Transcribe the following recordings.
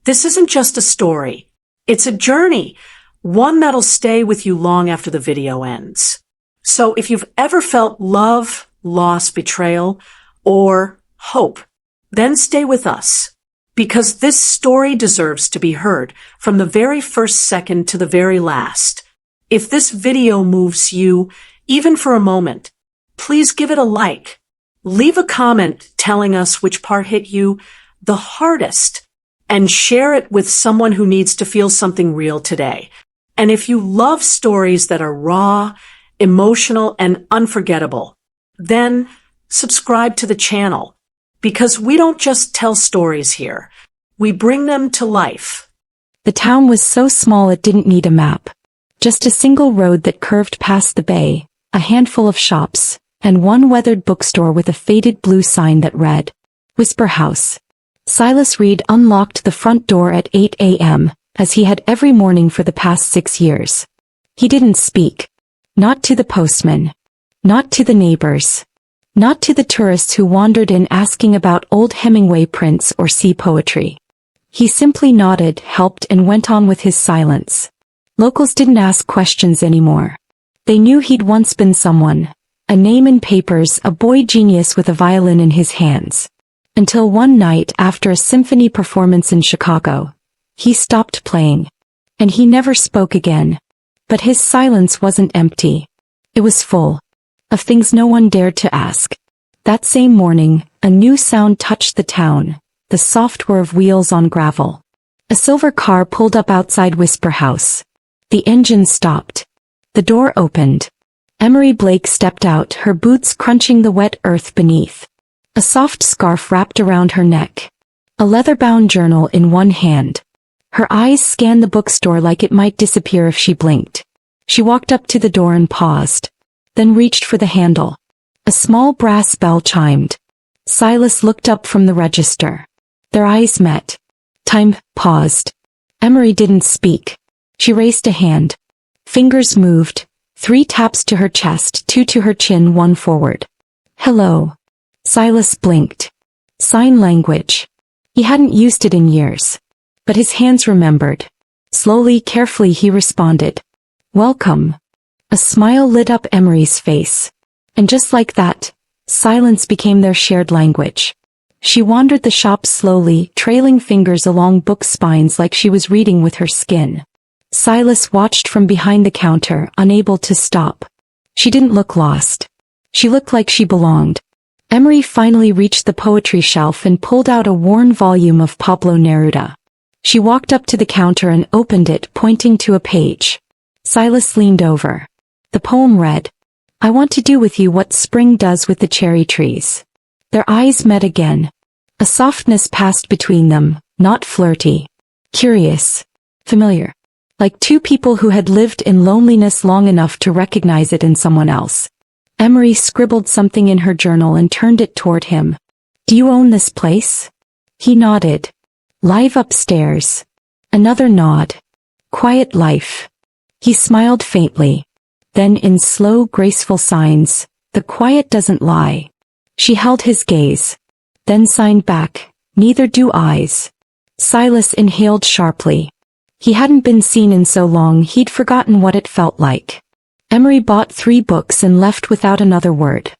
This isn't just a story. It's a journey, one that'll stay with you long after the video ends. So if you've ever felt love, loss, betrayal, or hope, then stay with us. Because this story deserves to be heard from the very first second to the very last. If this video moves you, even for a moment, please give it a like. Leave a comment telling us which part hit you the hardest, and share it with someone who needs to feel something real today. And if you love stories that are raw, emotional, and unforgettable, then subscribe to the channel. Because we don't just tell stories here, we bring them to life. The town was so small it didn't need a map. Just a single road that curved past the bay, a handful of shops, and one weathered bookstore with a faded blue sign that read, Whisper House. Silas Reed unlocked the front door at 8 a.m., as he had every morning for the past 6 years. He didn't speak. Not to the postman. Not to the neighbors. Not to the tourists who wandered in asking about old Hemingway prints or sea poetry. He simply nodded, helped, and went on with his silence. Locals didn't ask questions anymore. They knew he'd once been someone, a name in papers, a boy genius with a violin in his hands. Until one night after a symphony performance in Chicago, he stopped playing. And he never spoke again. But his silence wasn't empty. It was full of things no one dared to ask. That same morning, a new sound touched the town, the soft whir of wheels on gravel. A silver car pulled up outside Whisper House. The engine stopped. The door opened. Emery Blake stepped out, her boots crunching the wet earth beneath. A soft scarf wrapped around her neck. A leather-bound journal in one hand. Her eyes scanned the bookstore like it might disappear if she blinked. She walked up to the door and paused. Then reached for the handle. A small brass bell chimed. Silas looked up from the register. Their eyes met. Time paused. Emery didn't speak. She raised a hand. Fingers moved. 3 taps to her chest, 2 to her chin, 1 forward. Hello. Silas blinked. Sign language. He hadn't used it in years. But his hands remembered. Slowly, carefully he responded. Welcome. A smile lit up Emery's face. And just like that, silence became their shared language. She wandered the shop slowly, trailing fingers along book spines like she was reading with her skin. Silas watched from behind the counter, unable to stop. She didn't look lost. She looked like she belonged. Emery finally reached the poetry shelf and pulled out a worn volume of Pablo Neruda. She walked up to the counter and opened it, pointing to a page. Silas leaned over. The poem read, I want to do with you what spring does with the cherry trees. Their eyes met again. A softness passed between them, not flirty. Curious. Familiar. Like 2 people who had lived in loneliness long enough to recognize it in someone else. Emery scribbled something in her journal and turned it toward him. Do you own this place? He nodded. Live upstairs. Another nod. Quiet life. He smiled faintly. Then in slow, graceful signs, the quiet doesn't lie. She held his gaze. Then signed back, neither do eyes. Silas inhaled sharply. He hadn't been seen in so long he'd forgotten what it felt like. Emery bought 3 books and left without another word.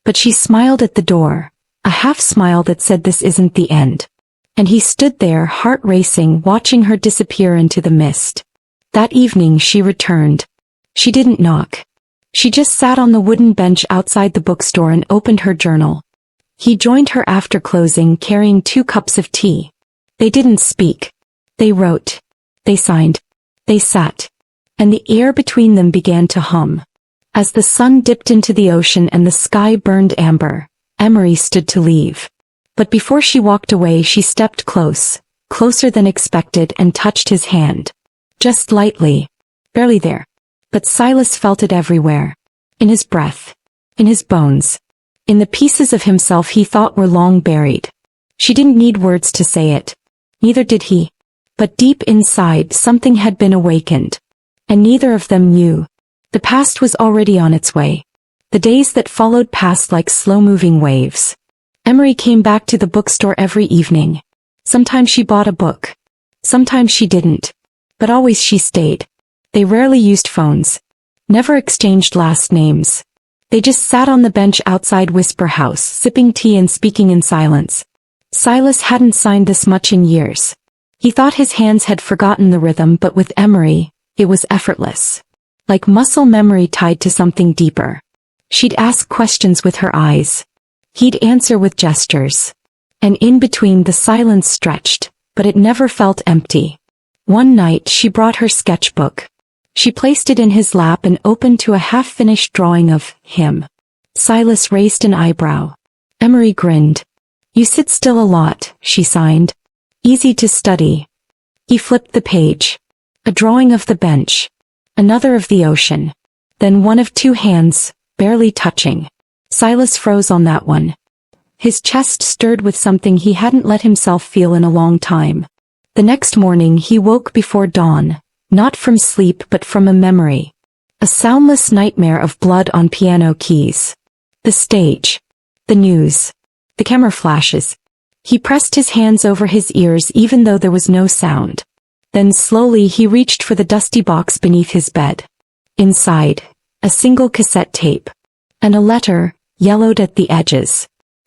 But she smiled at the door, a half smile that said this isn't the end. And he stood there, heart racing, watching her disappear into the mist. That evening she returned. She didn't knock. She just sat on the wooden bench outside the bookstore and opened her journal. He joined her after closing, carrying 2 cups of tea. They didn't speak. They wrote. They signed. They sat. And the air between them began to hum. As the sun dipped into the ocean and the sky burned amber, Emery stood to leave. But before she walked away she stepped close, closer than expected, and touched his hand. Just lightly. Barely there. But Silas felt it everywhere. In his breath. In his bones. In the pieces of himself he thought were long buried. She didn't need words to say it. Neither did he. But deep inside something had been awakened. And neither of them knew. The past was already on its way. The days that followed passed like slow-moving waves. Emery came back to the bookstore every evening. Sometimes she bought a book. Sometimes she didn't. But always she stayed. They rarely used phones. Never exchanged last names. They just sat on the bench outside Whisper House, sipping tea and speaking in silence. Silas hadn't signed this much in years. He thought his hands had forgotten the rhythm, but with Emery, it was effortless. Like muscle memory tied to something deeper. She'd ask questions with her eyes. He'd answer with gestures. And in between the silence stretched, but it never felt empty. One night she brought her sketchbook. She placed it in his lap and opened to a half-finished drawing of him. Silas raised an eyebrow. Emery grinned. "You sit still a lot," she signed. "Easy to study." He flipped the page. A drawing of the bench. Another of the ocean. Then one of two hands, barely touching. Silas froze on that one. His chest stirred with something he hadn't let himself feel in a long time. The next morning he woke before dawn. Not from sleep but from a memory. A soundless nightmare of blood on piano keys. The stage. The news. The camera flashes. He pressed his hands over his ears even though there was no sound. Then slowly he reached for the dusty box beneath his bed. Inside, a single cassette tape. And a letter, yellowed at the edges.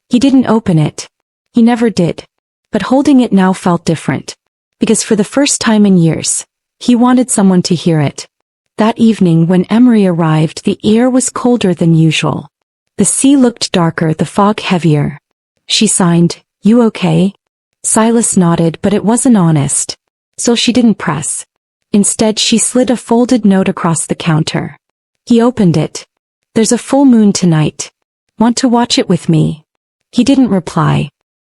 He didn't open it. He never did. But holding it now felt different. Because for the first time in years, he wanted someone to hear it. That evening when Emery arrived, the air was colder than usual. The sea looked darker, the fog heavier. She signed, "You okay?" Silas nodded, but it wasn't honest. So she didn't press. Instead she slid a folded note across the counter. He opened it. "There's a full moon tonight. Want to watch it with me?" He didn't reply.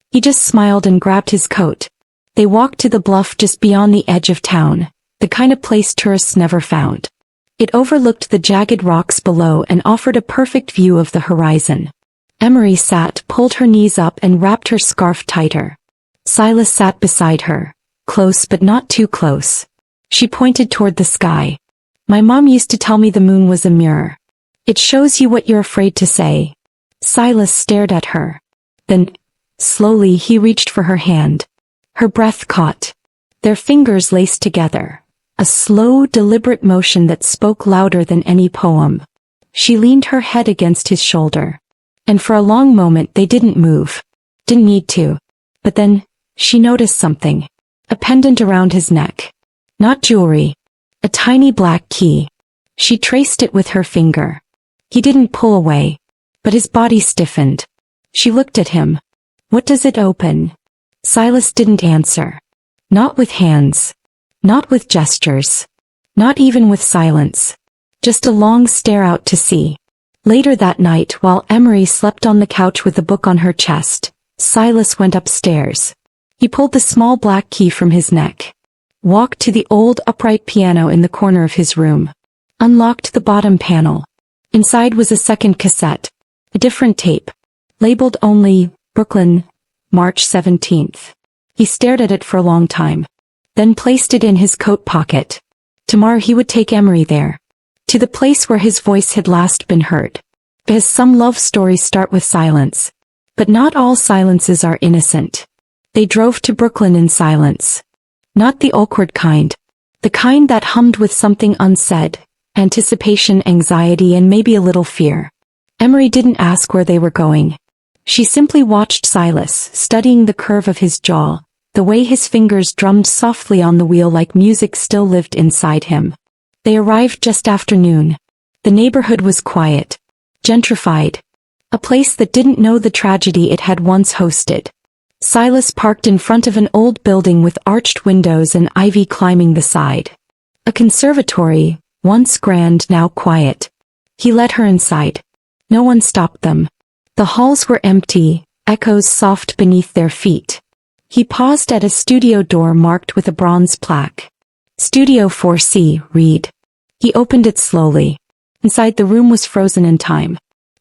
He just smiled and grabbed his coat. They walked to the bluff just beyond the edge of town. The kind of place tourists never found. It overlooked the jagged rocks below and offered a perfect view of the horizon. Emery sat, pulled her knees up and wrapped her scarf tighter. Silas sat beside her, close but not too close. She pointed toward the sky. "My mom used to tell me the moon was a mirror. It shows you what you're afraid to say." Silas stared at her. Then, slowly he reached for her hand. Her breath caught. Their fingers laced together. A slow, deliberate motion that spoke louder than any poem. She leaned her head against his shoulder. And for a long moment they didn't move. Didn't need to. But then, she noticed something. A pendant around his neck. Not jewelry. A tiny black key. She traced it with her finger. He didn't pull away. But his body stiffened. She looked at him. "What does it open?" Silas didn't answer. Not with hands. Not with gestures. Not even with silence. Just a long stare out to sea. Later that night, while Emery slept on the couch with a book on her chest, Silas went upstairs. He pulled the small black key from his neck. Walked to the old upright piano in the corner of his room. Unlocked the bottom panel. Inside was a second cassette. A different tape. Labeled only, Brooklyn, March 17th. He stared at it for a long time. Then placed it in his coat pocket. Tomorrow he would take Emery there. To the place where his voice had last been heard. Because some love stories start with silence. But not all silences are innocent. They drove to Brooklyn in silence. Not the awkward kind. The kind that hummed with something unsaid. Anticipation, anxiety, and maybe a little fear. Emery didn't ask where they were going. She simply watched Silas, studying the curve of his jaw. The way his fingers drummed softly on the wheel like music still lived inside him. They arrived just after noon. The neighborhood was quiet. Gentrified. A place that didn't know the tragedy it had once hosted. Silas parked in front of an old building with arched windows and ivy climbing the side. A conservatory, once grand now quiet. He led her inside. No one stopped them. The halls were empty, echoes soft beneath their feet. He paused at a studio door marked with a bronze plaque. Studio 4C, read. He opened it slowly. Inside the room was frozen in time.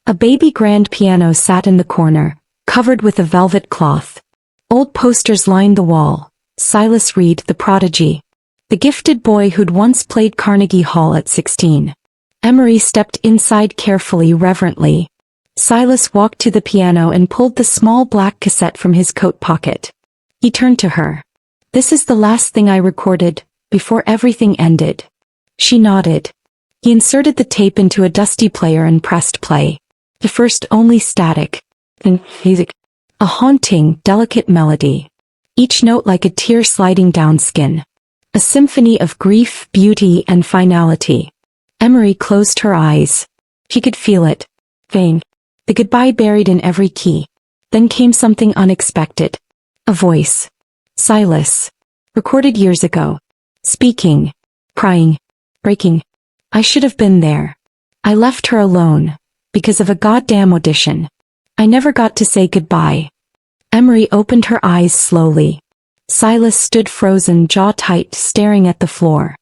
A baby grand piano sat in the corner, covered with a velvet cloth. Old posters lined the wall. Silas Reed, the prodigy. The gifted boy who'd once played Carnegie Hall at 16. Emery stepped inside carefully, reverently. Silas walked to the piano and pulled the small black cassette from his coat pocket. He turned to her. This is the last thing I recorded, before everything ended. She nodded. He inserted the tape into a dusty player and pressed play. The first only static. Then music. A haunting, delicate melody. Each note like a tear sliding down skin. A symphony of grief, beauty, and finality. Emery closed her eyes. She could feel it. Vain. The goodbye buried in every key. Then came something unexpected. A voice. Silas. Recorded years ago. Speaking. Crying. Breaking. I should have been there. I left her alone. Because of a goddamn audition. I never got to say goodbye. Emery opened her eyes slowly. Silas stood frozen, jaw tight, staring at the floor.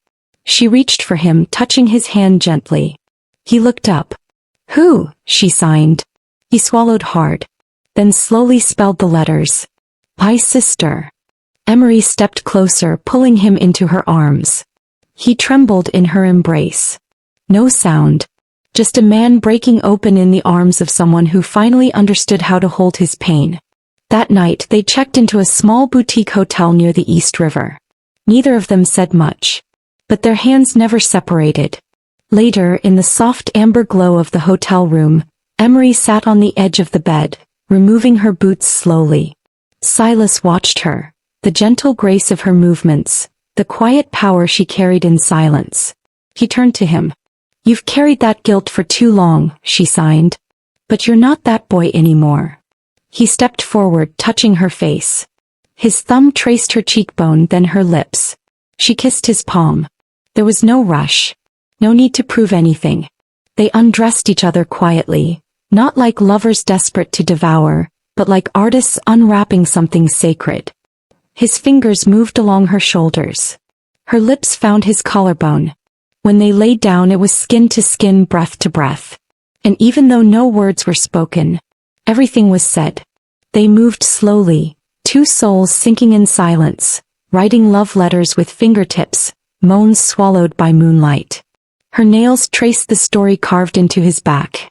She reached for him, touching his hand gently. He looked up. Who? She signed. He swallowed hard. Then slowly spelled the letters. My sister. Emery stepped closer, pulling him into her arms. He trembled in her embrace. No sound. Just a man breaking open in the arms of someone who finally understood how to hold his pain. That night they checked into a small boutique hotel near the East River. Neither of them said much. But their hands never separated. Later, in the soft amber glow of the hotel room, Emery sat on the edge of the bed, removing her boots slowly. Silas watched her, the gentle grace of her movements, the quiet power she carried in silence. He turned to him. You've carried that guilt for too long, she signed. But you're not that boy anymore. He stepped forward, touching her face. His thumb traced her cheekbone, then her lips. She kissed his palm. There was no rush. No need to prove anything. They undressed each other quietly, not like lovers desperate to devour, but like artists unwrapping something sacred. His fingers moved along her shoulders. Her lips found his collarbone. When they laid down, it was skin to skin, breath to breath. And even though no words were spoken, everything was said. They moved slowly, two souls sinking in silence, writing love letters with fingertips, moans swallowed by moonlight. Her nails traced the story carved into his back.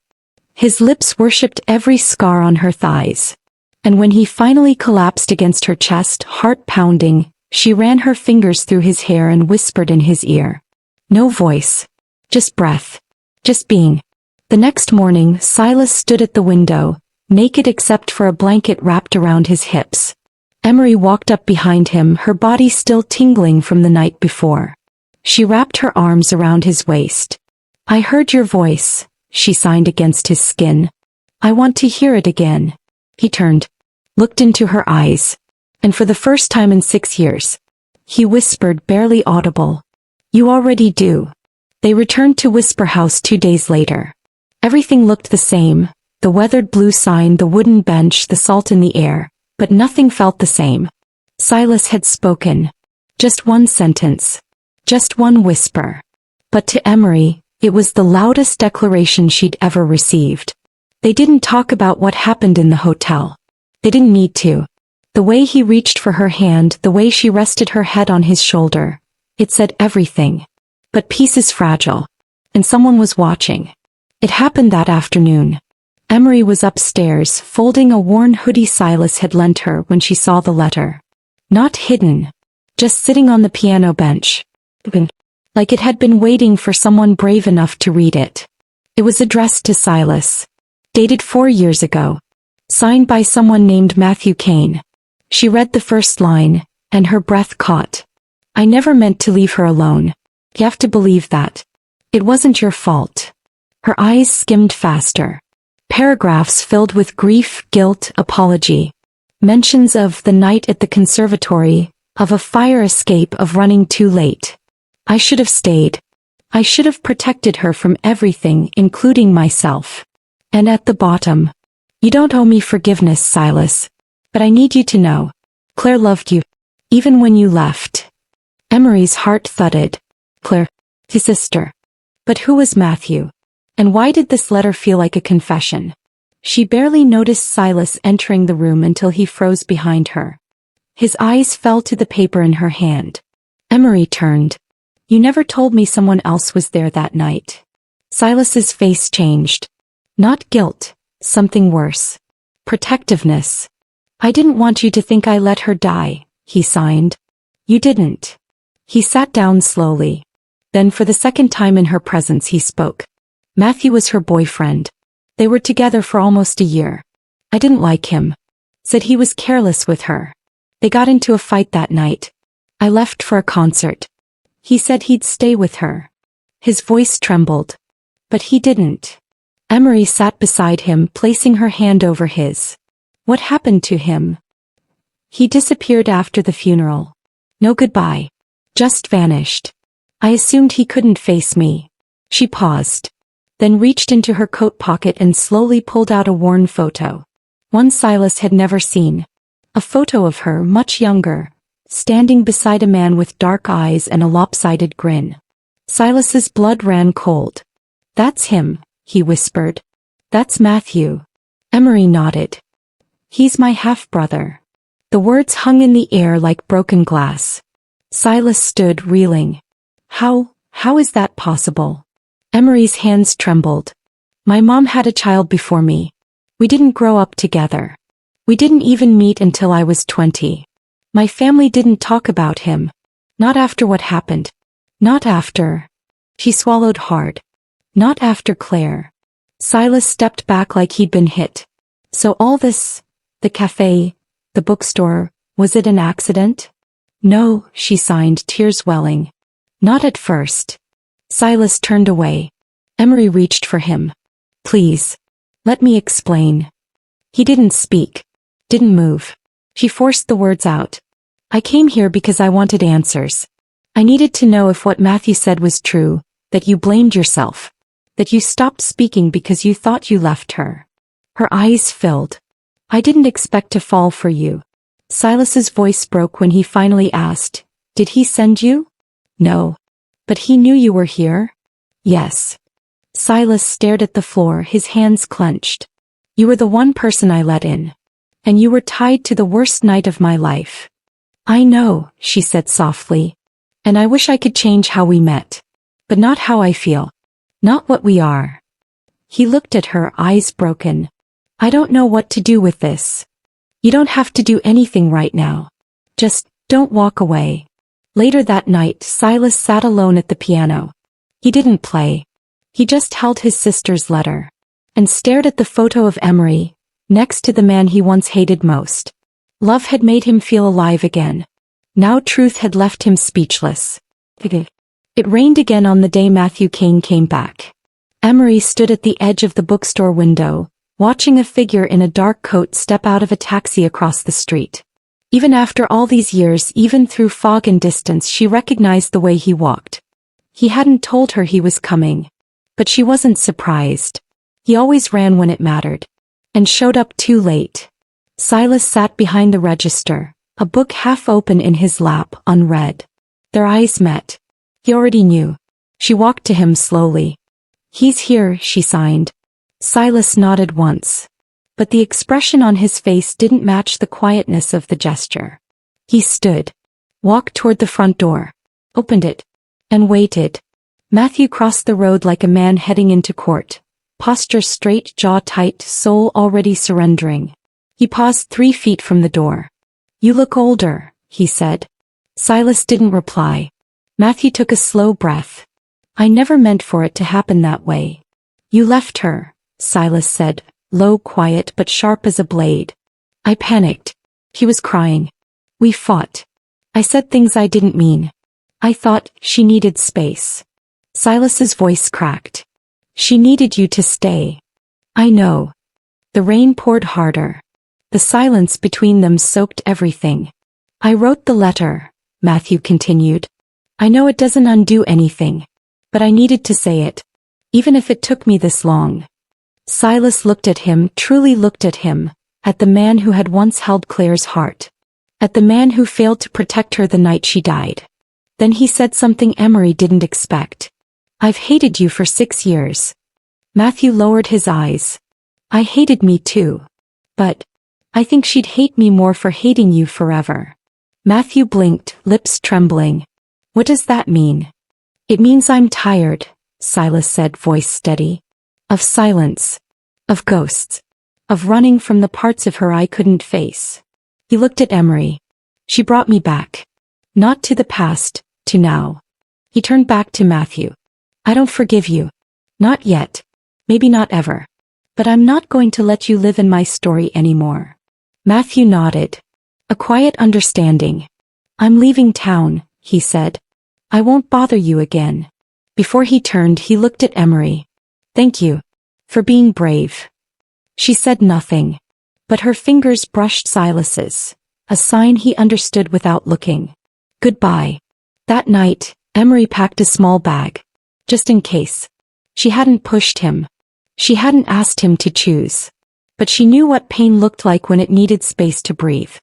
His lips worshipped every scar on her thighs. And when he finally collapsed against her chest, heart pounding, she ran her fingers through his hair and whispered in his ear. No voice. Just breath. Just being. The next morning, Silas stood at the window, naked except for a blanket wrapped around his hips. Emery walked up behind him, her body still tingling from the night before. She wrapped her arms around his waist. I heard your voice, she signed against his skin. I want to hear it again. He turned, looked into her eyes. And for the first time in 6 years, he whispered, barely audible. You already do. They returned to Whisper House 2 days later. Everything looked the same, the weathered blue sign, the wooden bench, the salt in the air, but nothing felt the same. Silas had spoken. Just one sentence. Just one whisper. But to Emery, it was the loudest declaration she'd ever received. They didn't talk about what happened in the hotel. They didn't need to. The way he reached for her hand, the way she rested her head on his shoulder, it said everything. But peace is fragile. And someone was watching. It happened that afternoon. Emery was upstairs, folding a worn hoodie Silas had lent her when she saw the letter. Not hidden. Just sitting on the piano bench. Like it had been waiting for someone brave enough to read it. It was addressed to Silas. Dated 4 years ago. Signed by someone named Matthew Kane. She read the first line, and her breath caught. I never meant to leave her alone. You have to believe that. It wasn't your fault. Her eyes skimmed faster. Paragraphs filled with grief, guilt, apology. Mentions of the night at the conservatory, of a fire escape, of running too late. I should have stayed. I should have protected her from everything, including myself. And at the bottom, you don't owe me forgiveness, Silas. But I need you to know. Claire loved you. Even when you left. Emery's heart thudded. Claire, his sister. But who was Matthew? And why did this letter feel like a confession? She barely noticed Silas entering the room until he froze behind her. His eyes fell to the paper in her hand. Emery turned. You never told me someone else was there that night. Silas's face changed. Not guilt, something worse. Protectiveness. I didn't want you to think I let her die, he signed. You didn't. He sat down slowly. Then for the second time in her presence he spoke. Matthew was her boyfriend. They were together for almost a year. I didn't like him. Said he was careless with her. They got into a fight that night. I left for a concert. He said he'd stay with her. His voice trembled. But he didn't. Emery sat beside him, placing her hand over his. What happened to him? He disappeared after the funeral. No goodbye. Just vanished. I assumed he couldn't face me. She paused. Then reached into her coat pocket and slowly pulled out a worn photo. One Silas had never seen. A photo of her, much younger, standing beside a man with dark eyes and a lopsided grin. Silas's blood ran cold. That's him, he whispered. That's Matthew. Emery nodded. He's my half-brother. The words hung in the air like broken glass. Silas stood, reeling. How is that possible? Emery's hands trembled. My mom had a child before me. We didn't grow up together. We didn't even meet until I was 20. My family didn't talk about him. Not after what happened. Not after. She swallowed hard. Not after Claire. Silas stepped back like he'd been hit. So all this, the cafe, the bookstore, was it an accident? No, she signed, tears welling. Not at first. Silas turned away. Emery reached for him. Please. Let me explain. He didn't speak. Didn't move. She forced the words out. I came here because I wanted answers. I needed to know if what Matthew said was true, that you blamed yourself. That you stopped speaking because you thought you left her. Her eyes filled. I didn't expect to fall for you. Silas's voice broke when he finally asked, Did he send you? No. But he knew you were here? Yes. Silas stared at the floor, his hands clenched. You were the one person I let in. And you were tied to the worst night of my life. I know, she said softly. And I wish I could change how we met. But not how I feel. Not what we are. He looked at her, eyes broken. I don't know what to do with this. You don't have to do anything right now. Just, don't walk away. Later that night, Silas sat alone at the piano. He didn't play. He just held his sister's letter. And stared at the photo of Emery, next to the man he once hated most. Love had made him feel alive again. Now truth had left him speechless. It rained again on the day Matthew Kane came back. Emery stood at the edge of the bookstore window, watching a figure in a dark coat step out of a taxi across the street. Even after all these years, even through fog and distance, she recognized the way he walked. He hadn't told her he was coming. But she wasn't surprised. He always ran when it mattered. And showed up too late. Silas sat behind the register, a book half open in his lap, unread. Their eyes met. He already knew. She walked to him slowly. He's here, she signed. Silas nodded once. But the expression on his face didn't match the quietness of the gesture. He stood. Walked toward the front door. Opened it. And waited. Matthew crossed the road like a man heading into court. Posture straight, jaw tight, soul already surrendering. He paused 3 feet from the door. You look older, he said. Silas didn't reply. Matthew took a slow breath. I never meant for it to happen that way. You left her, Silas said, low, quiet, but sharp as a blade. I panicked. He was crying. We fought. I said things I didn't mean. I thought she needed space. Silas's voice cracked. She needed you to stay. I know. The rain poured harder. The silence between them soaked everything. I wrote the letter, Matthew continued. I know it doesn't undo anything. But I needed to say it. Even if it took me this long. Silas looked at him, truly looked at him, at the man who had once held Claire's heart. At the man who failed to protect her the night she died. Then he said something Emery didn't expect. I've hated you for 6 years. Matthew lowered his eyes. I hated me too. But I think she'd hate me more for hating you forever. Matthew blinked, lips trembling. What does that mean? It means I'm tired, Silas said, voice steady. Of silence. Of ghosts. Of running from the parts of her I couldn't face. He looked at Emery. She brought me back. Not to the past, to now. He turned back to Matthew. I don't forgive you. Not yet. Maybe not ever. But I'm not going to let you live in my story anymore. Matthew nodded. A quiet understanding. I'm leaving town, he said. I won't bother you again. Before he turned, he looked at Emery. Thank you. For being brave. She said nothing. But her fingers brushed Silas's. A sign he understood without looking. Goodbye. That night, Emery packed a small bag. Just in case. She hadn't pushed him. She hadn't asked him to choose. But she knew what pain looked like when it needed space to breathe.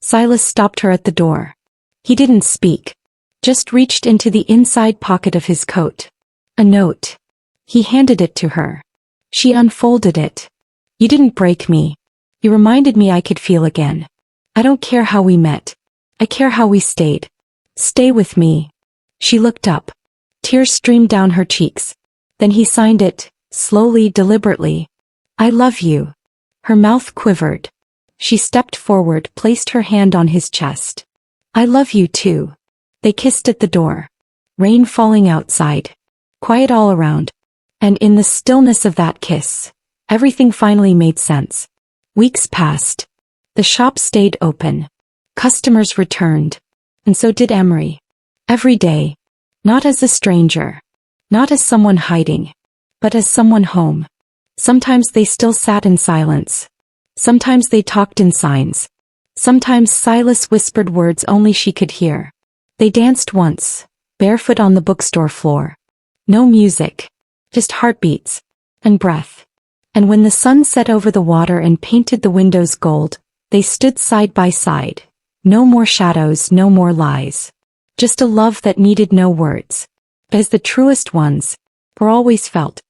Silas stopped her at the door. He didn't speak. Just reached into the inside pocket of his coat. A note. He handed it to her. She unfolded it. You didn't break me. You reminded me I could feel again. I don't care how we met. I care how we stayed. Stay with me. She looked up. Tears streamed down her cheeks. Then he signed it, slowly, deliberately. I love you. Her mouth quivered. She stepped forward, placed her hand on his chest. I love you too. They kissed at the door. Rain falling outside. Quiet all around. And in the stillness of that kiss, everything finally made sense. Weeks passed. The shop stayed open. Customers returned. And so did Emery. Every day. Not as a stranger. Not as someone hiding. But as someone home. Sometimes they still sat in silence. Sometimes they talked in signs. Sometimes Silas whispered words only she could hear. They danced once, barefoot on the bookstore floor. No music. Just heartbeats. And breath. And when the sun set over the water and painted the windows gold, they stood side by side. No more shadows, no more lies. Just a love that needed no words. As the truest ones were always felt.